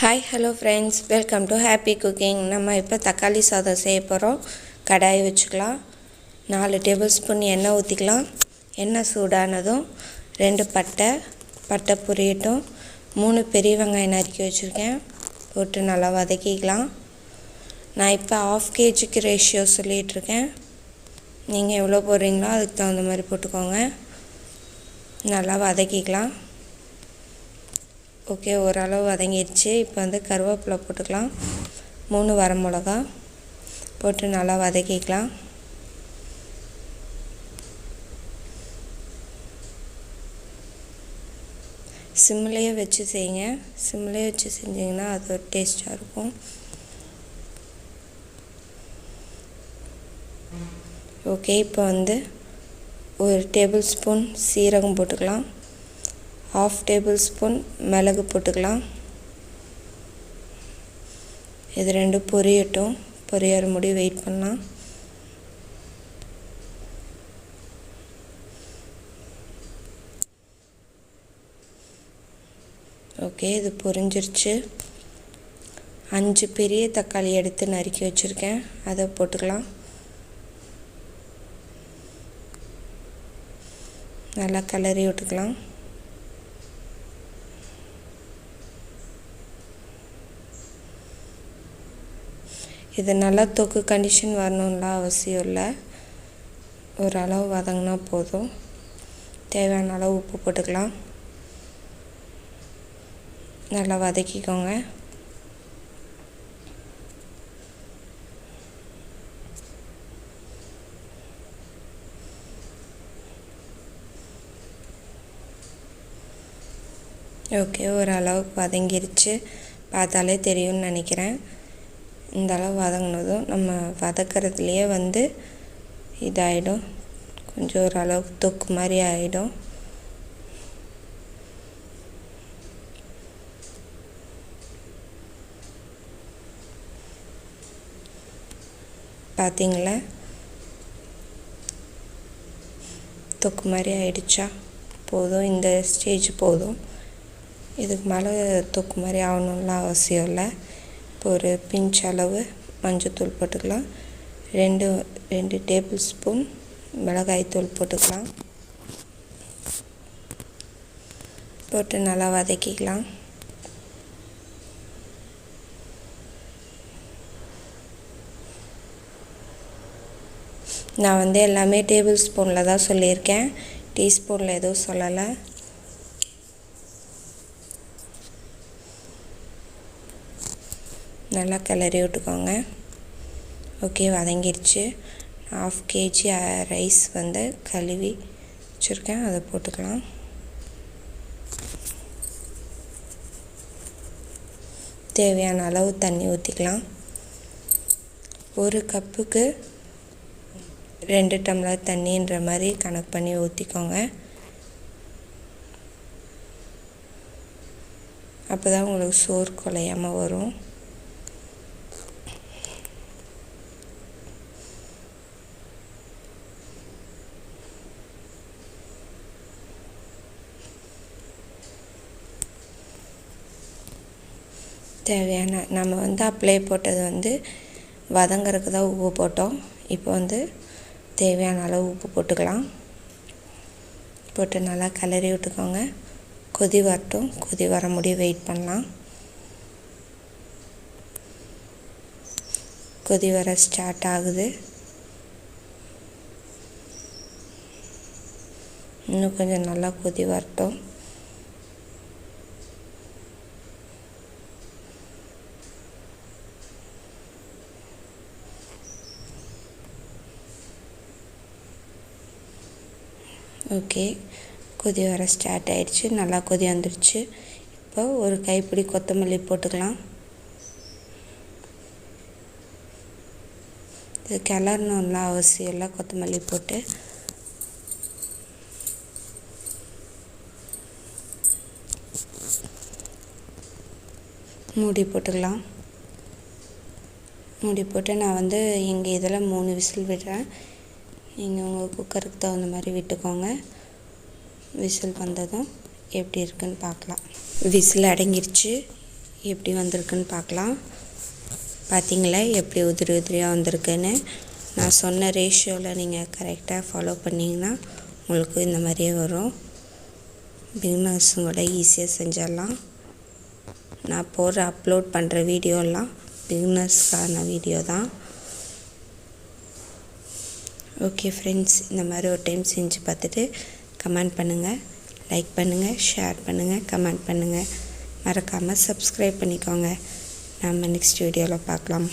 Hi hello friends, welcome to happy cooking. நம்ம இப்போ தக்காளி சாதம் செய்ய போகிறோம். கடாய் வச்சுக்கலாம். 4 டேபிள் ஸ்பூன் எண்ணெய் ஊற்றிக்கலாம். எண்ணெய் சூடானதும் 2 பட்டை பொரியட்டும். 3 பெரிய வெங்காயம் நறுக்கி வச்சுருக்கேன், போட்டு நல்லா வதக்கிக்கலாம். நான் இப்போ 1/2 kg ரேஷியோ சொல்லிகிட்ருக்கேன். நீங்கள் எவ்வளோ போடுறீங்களோ அதுக்கு தகுந்த மாதிரி போட்டுக்கோங்க. நல்லா வதக்கிக்கலாம். ஓகே, ஓரளவு வதங்கிடுச்சு. இப்போ கருவேப்பிலை போட்டுக்கலாம். 3 வரமிளகா போட்டு நல்லா வதக்கிக்கலாம். சிம்லேயே வச்சு செய்யுங்க. சிம்லேயே வச்சு செஞ்சிங்கன்னா அது ஒரு டேஸ்ட்டாக இருக்கும். ஓகே, இப்போ 1 டேபிள் ஸ்பூன் சீரகம் போட்டுக்கலாம். 1/2 டேபிள் ஸ்பூன் மிளகு போட்டுக்கலாம். இது 2 பொரியட்டும். பொரியற முடி வெயிட் பண்ணலாம். ஓகே, இது பொரிஞ்சிருச்சு. 5 பெரிய தக்காளி எடுத்து நறுக்கி வச்சுருக்கேன், அதை போட்டுக்கலாம். நல்லா கிளறி விட்டுக்கலாம். இது நல்லா தொக்கு கண்டிஷன் வரணும்லாம் அவசியம் இல்லை. ஓரளவு வதங்கினா போதும். தேவையான அளவு உப்பு போட்டுக்கலாம். நல்லா வதக்கிக்கோங்க. ஓகே, ஓரளவுக்கு வதங்கிருச்சு. பார்த்தாலே தெரியும்னு நினைக்கிறேன். இந்த அளவு வதங்கினதும் நம்ம வதக்கிறதுலையே இதாகிடும். கொஞ்சம் ஓரளவுக்கு தொக்கு மாதிரி ஆகிடும். பார்த்தீங்களா, தொக்கு மாதிரி ஆகிடுச்சா? போதும், இந்த ஸ்டேஜ் போதும். இதுக்கு மேலே தொக்கு மாதிரி ஆகணும்லாம் அவசியம் இல்லை. இப்போ ஒரு பிஞ்ச் அளவு மஞ்சள்தூள் போட்டுக்கலாம். 2 டேபிள் ஸ்பூன் மிளகாய்த்தூள் போட்டுக்கலாம். போட்டு நல்லா வதக்கிக்கலாம். நான் எல்லாமே டேபிள் ஸ்பூனில் தான் சொல்லியிருக்கேன், டீஸ்பூனில் எதுவும் சொல்லலை. நல்லா கிளறி விட்டுக்கோங்க. ஓகே, வதங்கிடுச்சு. 1/2 kg ரைஸ் கழுவி வச்சுருக்கேன், அதை போட்டுக்கலாம். தேவையான அளவு தண்ணி ஊற்றிக்கலாம். 1 கப்புக்கு 2 டம்ளர் தண்ணின்ற மாதிரி கணக்கு பண்ணி ஊற்றிக்கோங்க. அப்போ தான் உங்களுக்கு சோறு குலையாமல் வரும். தேவையான நம்ம அப்ளை போட்டது வதங்கிறதுக்கு தான் உப்பு போட்டோம். இப்போ தேவையான அளவு உப்பு போட்டுக்கலாம். போட்டு நல்லா கிளறி விட்டுக்கோங்க. கொதி வரட்டும். கொதி வர முடிய வெயிட் பண்ணலாம். கொதி வர ஸ்டார்ட் ஆகுது. இன்னும் கொஞ்சம் நல்லா கொதி வரட்டும். ஓகே, கொதி வர ஸ்டார்ட் ஆகிடுச்சு. நல்லா கொதி வந்துடுச்சு. இப்போ ஒரு கைப்பிடி கொத்தமல்லி போட்டுக்கலாம். இது கிளறணும்லாம் அவசியம் இல்லை. கொத்தமல்லி போட்டு மூடி போட்டுக்கலாம். மூடி போட்டு நான் இங்கே இதில் 3 விசில் விடுறேன். நீங்கள் உங்கள் குக்கருக்கு தகுந்த மாதிரி விட்டுக்கோங்க. விசில் வந்ததும் எப்படி இருக்குன்னு பார்க்கலாம். விசில் அடங்கிருச்சு. எப்படி வந்திருக்குன்னு பார்க்கலாம். பார்த்தீங்களா எப்படி உதிரி உதிரியாக வந்திருக்குன்னு. நான் சொன்ன ரேஷியோவில் நீங்கள் கரெக்டாக ஃபாலோ பண்ணிங்கன்னா உங்களுக்கு இந்த மாதிரியே வரும். பிகினர்ஸும் கூட ஈஸியாக செஞ்சிடலாம். நான் அப்லோட் பண்ணுற வீடியோலாம் பிகினர்ஸ்க்கான வீடியோ தான். ஓகே ஃப்ரெண்ட்ஸ், இந்த மாதிரி ஒரு டைம் செஞ்சு பார்த்துட்டு கமெண்ட் பண்ணுங்கள், லைக் பண்ணுங்கள், ஷேர் பண்ணுங்கள், கமெண்ட் பண்ணுங்கள். மறக்காமல் சப்ஸ்கிரைப் பண்ணிக்கோங்க. நம்ம நெக்ஸ்ட் வீடியோவில் பார்க்கலாம்.